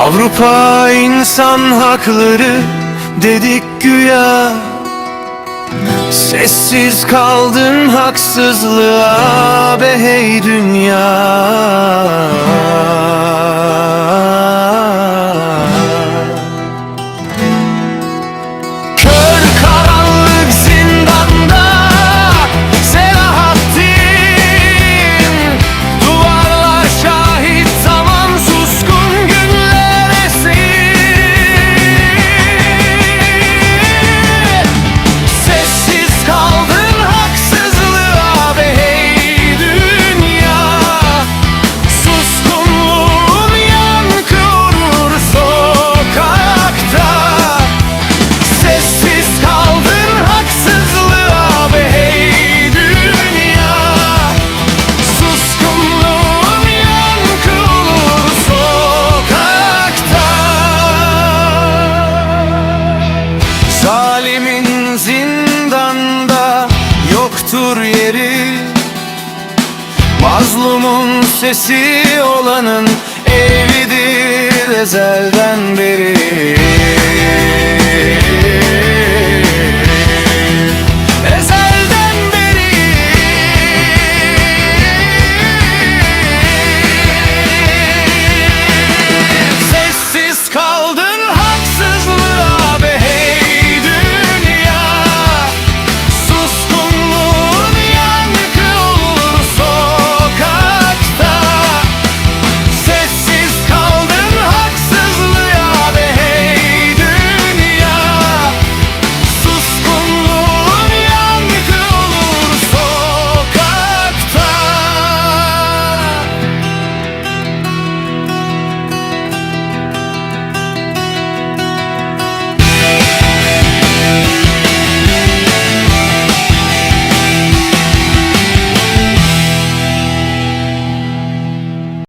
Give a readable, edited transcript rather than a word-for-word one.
Avrupa insan hakları dedik güya, sessiz kaldın haksızlığa be hey dünya. Kör karanlık zindanda Selahattin, duvarlar şahit zaman suskun günler esir. Sessiz kaldın haksızlığa be hey dünya. Suskunluğun yankı vurur sokakta. Sessiz kaldın haksızlığa be hey dünya. Suskunluğun yankı vurur sokakta. Zalimin zindanda yoktur yeri, mazlumun sesi olanın evidir ezelden beri.